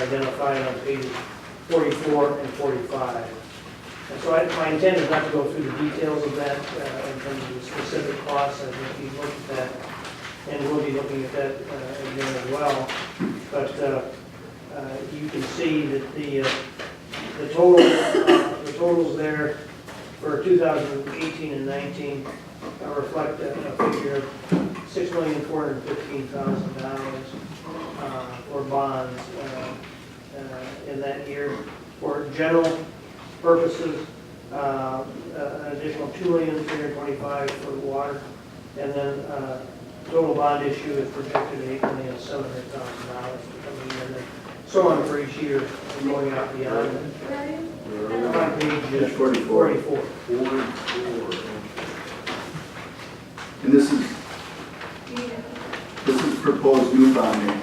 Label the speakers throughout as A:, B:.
A: identified on pages 44 and 45. And so my intent is not to go through the details of that in terms of the specific costs. I think we looked at that, and we'll be looking at that again as well. But you can see that the totals there for 2018 and 19 reflect a figure of $6,415,000 for bonds in that year. For general purposes, an additional $2,325,000 for water, and then total bond issue is projected at $8,700,000 coming in, and so on for each year, going out beyond that. On page 44.
B: And this is proposed new bonding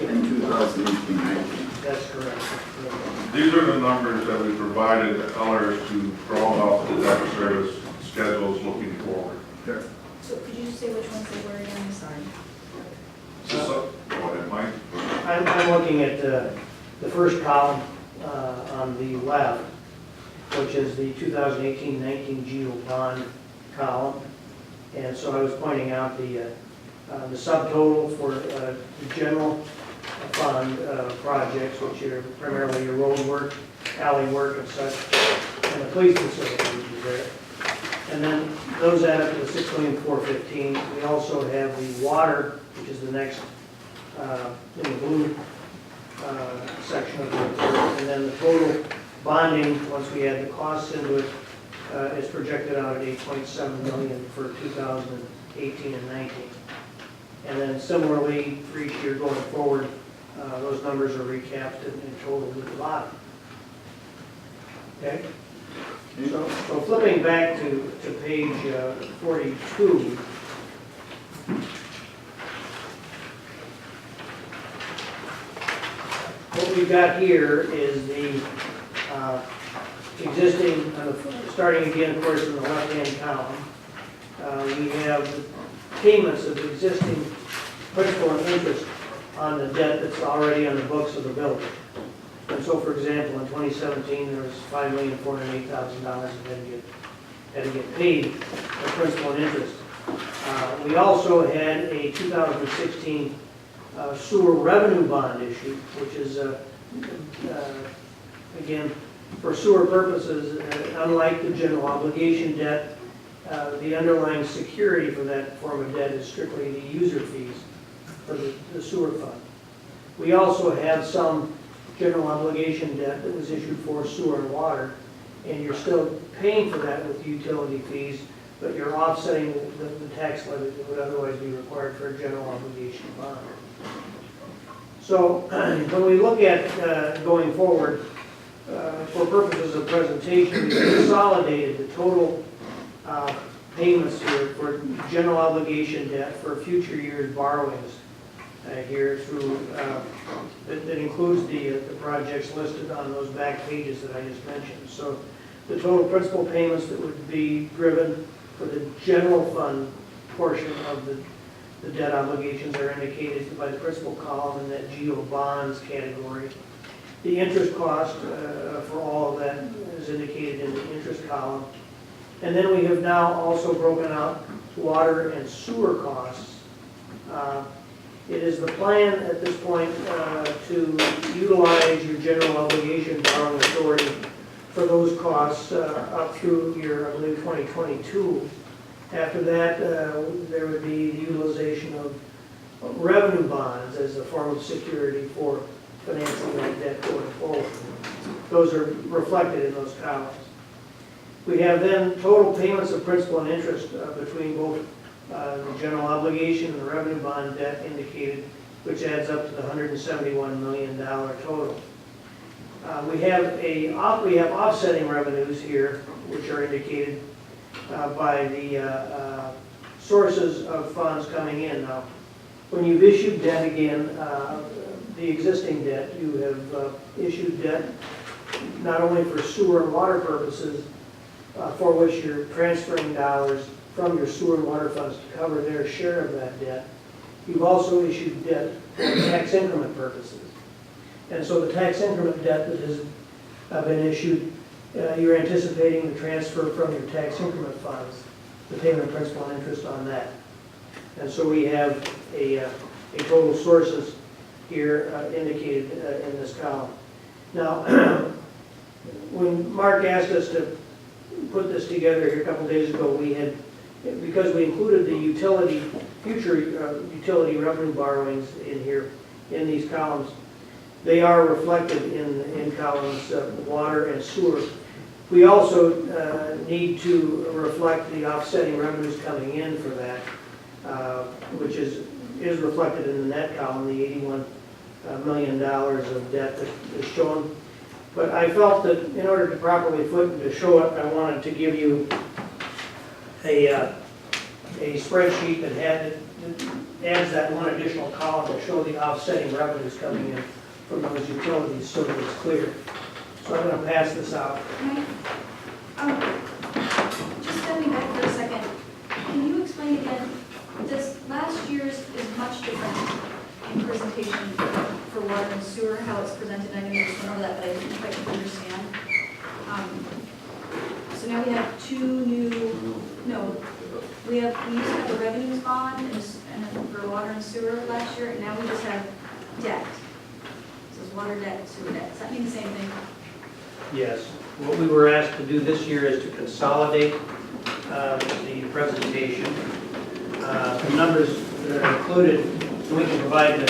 B: in 2018-19.
A: That's correct.
C: These are the numbers that we provided the colors to draw out the debt service schedules looking forward.
B: Sure.
D: So could you say which ones they were again? I'm sorry.
C: Go ahead, Mike.
A: I'm looking at the first column on the left, which is the 2018-19 GEO bond column. And so I was pointing out the subtotal for the general fund projects, which are primarily your road work, alley work and such, and the police facility, which is there. And then those add up to the $6,415,000. We also have the water, which is the next in the blue section of the report. And then the total bonding, once we add the costs into it, is projected out at $8.7 million for 2018 and 19. And then similarly, for each year going forward, those numbers are recapped and totaled at the bottom. Okay? So flipping back to page 42, what we've got here is the existing, starting again, of course, in the left-hand column. We have the payments of existing principal and interest on the debt that's already on the books of the village. And so, for example, in 2017, there was $5,408,000 that had to get paid for principal and interest. We also had a 2016 sewer revenue bond issue, which is, again, for sewer purposes, unlike the general obligation debt, the underlying security for that form of debt is strictly the user fees for the sewer fund. We also have some general obligation debt that was issued for sewer and water, and you're still paying for that with utility fees, but you're offsetting the tax levy that would otherwise be required for a general obligation bond. So when we look at going forward, for purposes of presentation, we consolidated the total payments here for general obligation debt for future years' borrowings here through, that includes the projects listed on those back pages that I just mentioned. So the total principal payments that would be driven for the general fund portion of the debt obligations are indicated by the principal column in that GEO bonds category. The interest cost for all of that is indicated in the interest column. And then we have now also broken out water and sewer costs. It is the plan at this point to utilize your general obligation borrowing authority for those costs up through year, I believe, 2022. After that, there would be the utilization of revenue bonds as a form of security for financing that debt going forward. Those are reflected in those columns. We have then total payments of principal and interest between both the general obligation and the revenue bond debt indicated, which adds up to the $171 million total. We have offsetting revenues here, which are indicated by the sources of funds coming in. Now, when you've issued debt again, the existing debt, you have issued debt not only for sewer and water purposes, for which you're transferring dollars from your sewer and water funds to cover their share of that debt. You've also issued debt for tax increment purposes. And so the tax increment debt that has been issued, you're anticipating the transfer from your tax increment funds, the payment of principal and interest on that. And so we have a total sources here indicated in this column. Now, when Mark asked us to put this together here a couple days ago, we had, because we included the future utility revenue borrowings in here, in these columns, they are reflected in columns water and sewer. We also need to reflect the offsetting revenues coming in for that, which is reflected in the net column, the $81 million of debt that is shown. But I felt that in order to properly to show it, I wanted to give you a spreadsheet that adds that one additional column to show the offsetting revenues coming in from those utilities so that it's clear. So I'm going to pass this out.
D: Just stepping back for a second, can you explain again, this last year's is much different in presentation for water and sewer, how it's presented? I know you just went over that, but I didn't quite understand. So now we have two new, we used to have the revenues bond and for water and sewer last year, and now we just have debt. So it's water debt, sewer debt. Does that mean the same thing?
A: Yes. What we were asked to do this year is to consolidate the presentation. The numbers that are included, and we can provide the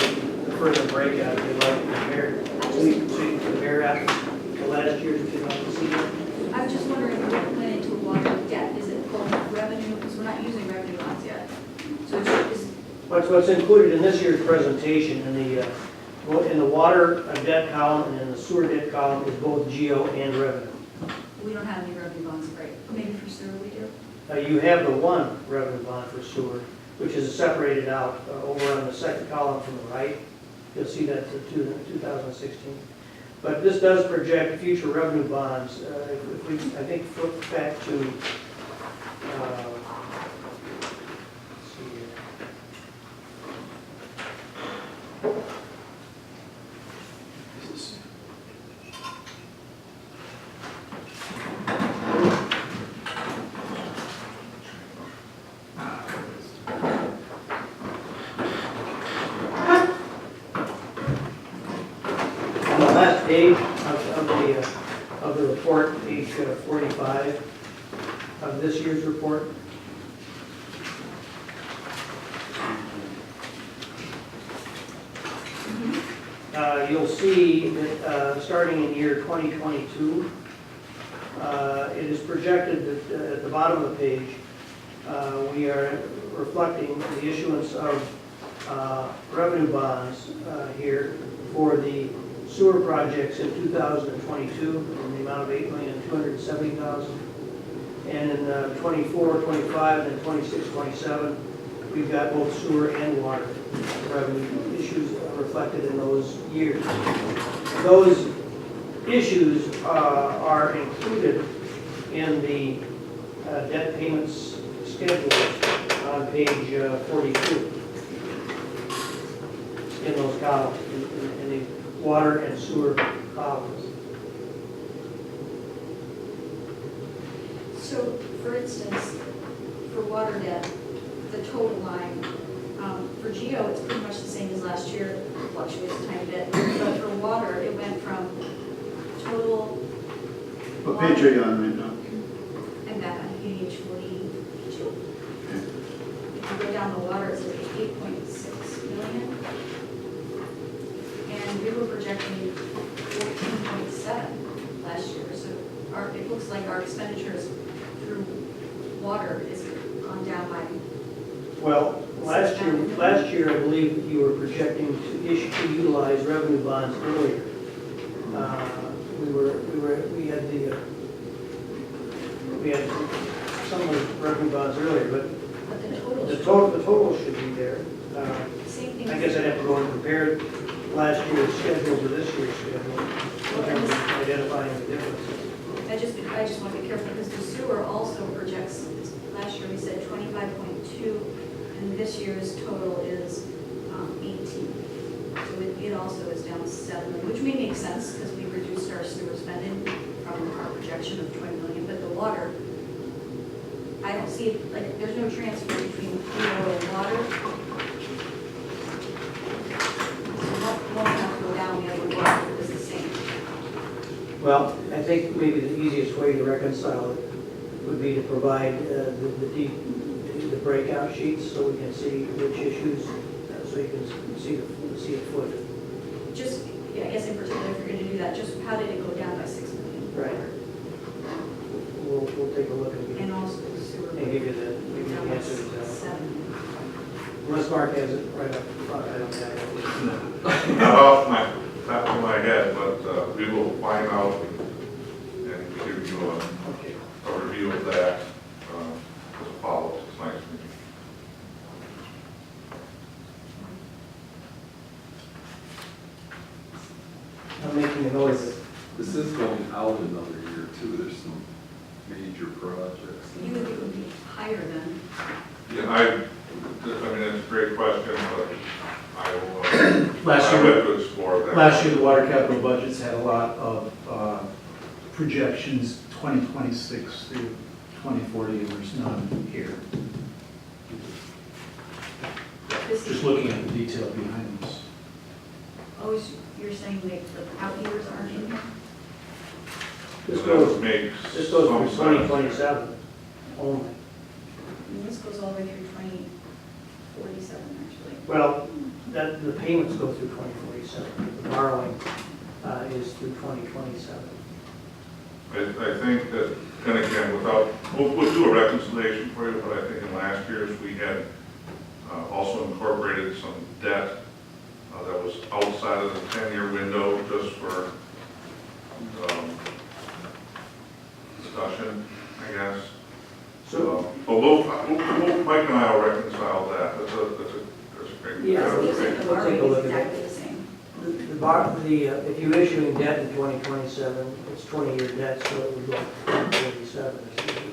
A: further breakout if you'd like to compare. So you can compare after the last year's if you'd like to see it.
D: I was just wondering what went into water debt. Is it called revenue? Because we're not using revenue bonds yet. So is
A: What's included in this year's presentation in the water debt column and in the sewer debt column is both geo and revenue.
D: we don't have any revenue bonds, right? Maybe for sewer we do.
A: You have the one revenue bond for sewer, which is separated out over on the second column from the right. You'll see that to 2016. But this does project future revenue bonds. If we, I think, flip back to, let's see here. On the last page of the report, page 45 of this year's report. You'll see that starting in year 2022, it is projected that at the bottom of the page, we are reflecting the issuance of revenue bonds here for the sewer projects in 2022 in the amount of $8,270,000. And in 24, 25, and 26, 27, we've got both sewer and water revenue issues reflected in those years. Those issues are included in the debt payments schedule on page 42 in those columns, in the water and sewer columns.
D: So, for instance, for water debt, the total line, for geo, it's pretty much the same as last year, it fluctuates a tiny bit. But for water, it went from total.
B: What page are you on right now?
D: I'm back on page 42. If you go down the water, it's at 8.6 million. And we were projecting 14.7 last year. So it looks like our expenditures through water is gone down by.
A: Well, last year, I believe you were projecting to utilize revenue bonds earlier. We had some of the revenue bonds earlier, but
D: But the total.
A: the total should be there.
D: Same thing.
A: I guess I'd have to go and compare last year's schedule to this year's schedule, in terms of identifying the differences.
D: I just want to be careful because the sewer also projects, last year we said 25.2, and this year's total is 18. So it also is down 7 million, which may make sense because we reduced our sewer spending from our projection of 20 million, but the water, I don't see it, like, there's no transfer between fuel and water. So one have to go down, the other one is the same.
A: Well, I think maybe the easiest way to reconcile it would be to provide the breakout sheets so we can see which issues, so you can see it footed.
D: Just, yeah, I guess in particular, if you're going to do that, just how did it go down by 6 million?
A: Right. We'll take a look and
D: And also the sewer.
A: give you the answer to that.
D: 7.
A: Unless Mark has it right up front, I don't have it.
C: Not off my, top of my head, but we will find out and give you
A: Okay.
C: a review of that as a follow-up to tonight's meeting.
A: I'm making a note of it.
E: This is going out another year too, there's some major projects.
D: You would think it would be higher than,
C: Yeah, I mean, it's a great question, but I will,
F: Last
C: I
F: year,
C: will explore that.
F: last year, the water capital budgets had a lot of projections, 2026 through 2040, and there's none here.
D: this
F: Just
D: is,
F: looking at the detail behind this.
D: oh, you're saying like the out years aren't in here?
A: This
C: That
A: goes,
C: makes
A: this goes
C: some
A: for
C: sense.
A: 2027 only.
D: And this goes all the way through 2047, actually.
A: Well, the payments go through 2047. The borrowing is through 2027.
C: I think that, and again, we'll do a reconciliation for you, but I think in last year's, we had also incorporated some debt that was outside of the 10-year window, just for discussion, I guess.
A: So,
C: But Mike and I will reconcile that. That's a great.
A: Yeah,
C: that's a
D: Looks
C: great-
D: like the
A: we'll take a
D: borrowing
A: look
D: is
A: at it.
D: exactly the same.
A: if you're issuing debt in 2027, it's 20-year debt, so it would go to 2047,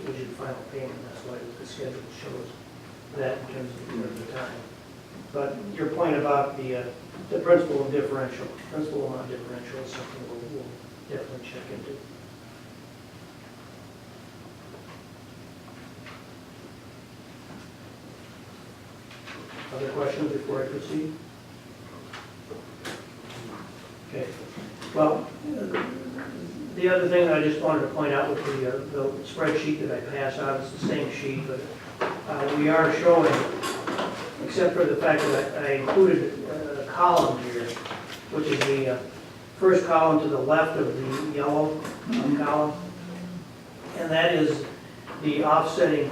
A: which is the final payment. That's why the schedule shows that in terms of the time. But your point about the principal and differential, principal amount differential is something we'll definitely check into. Other questions before I proceed? Okay. Well, the other thing I just wanted to point out with the spreadsheet that I pass out, it's the same sheet, but we are showing, except for the fact that I included a column here, which is the first column to the left of the yellow column, and that is the offsetting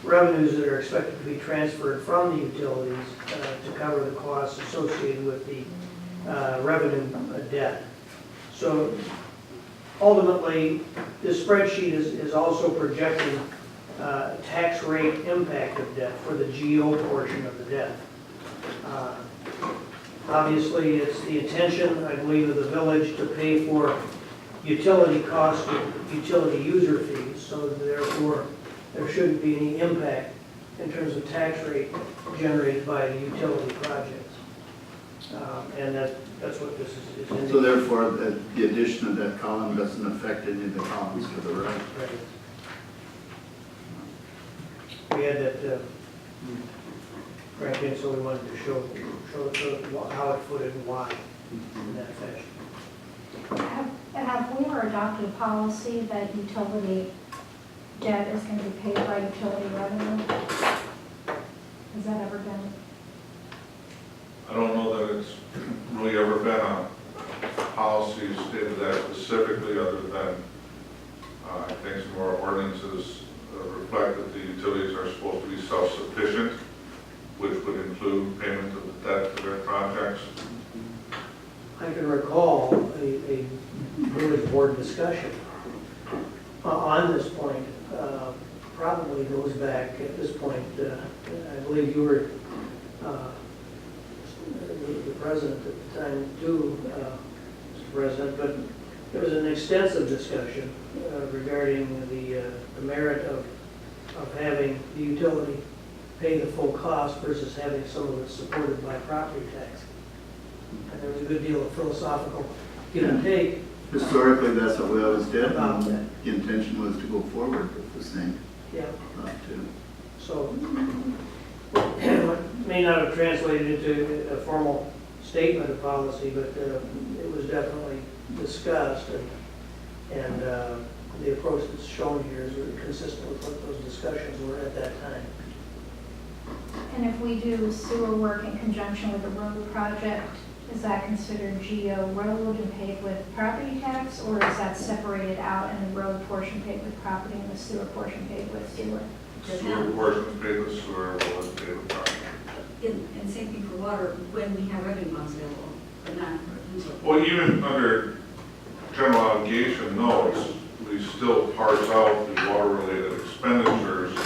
A: revenues that are expected to be transferred from the utilities to cover the costs associated with the revenue debt. So ultimately, this spreadsheet is also projecting tax rate impact of debt for the GO portion of the debt. Obviously, it's the intention, I believe, of the village to pay for utility costs with utility user fees, so therefore there shouldn't be any impact in terms of tax rate generated by the utility projects. And that's what this is.
B: So therefore, the addition of that column doesn't affect any of the columns to the right.
A: We had that, Frank, and so we wanted to show how it footed and why in that fashion.
G: Have we ever adopted a policy that utility debt is going to be paid by utility revenue? Has that ever been?
C: I don't know that it's really ever been a policy stated that specifically, other than I think some of our ordinances reflect that the utilities are supposed to be self-sufficient, which would include payment of the debt to their projects.
A: I can recall a village board discussion on this point. Probably goes back at this point, I believe you were the president at the time too, Mr. President, but there was an extensive discussion regarding the merit of having the utility pay the full cost versus having some of it supported by property tax. And there was a good deal of philosophical give and take
B: Historically, that's what we always did,
A: about
B: and
A: that,
B: the intention was to go forward with the same
A: yeah.
B: thought too.
A: So, it may not have translated into a formal statement of policy, but it was definitely discussed, and the approach that's shown here is really consistent with what those discussions were at that time.
G: And if we do sewer work in conjunction with a road project, is that considered GO road and paid with property tax, or is that separated out and the road portion paid with property and the sewer portion paid with sewer?
C: Sewer portion is paid with sewer, water is paid with property.
H: And same thing for water, when we have revenue bonds available, but not until.
C: Well, even under general obligation notes, we still parse out the water-related expenditures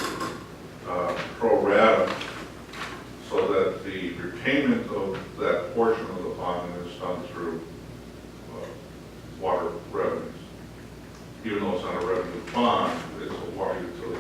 C: pro rata, so that the repayment of that portion of the bond is done through water revenues. Even though it's not a revenue bond, it's a water utility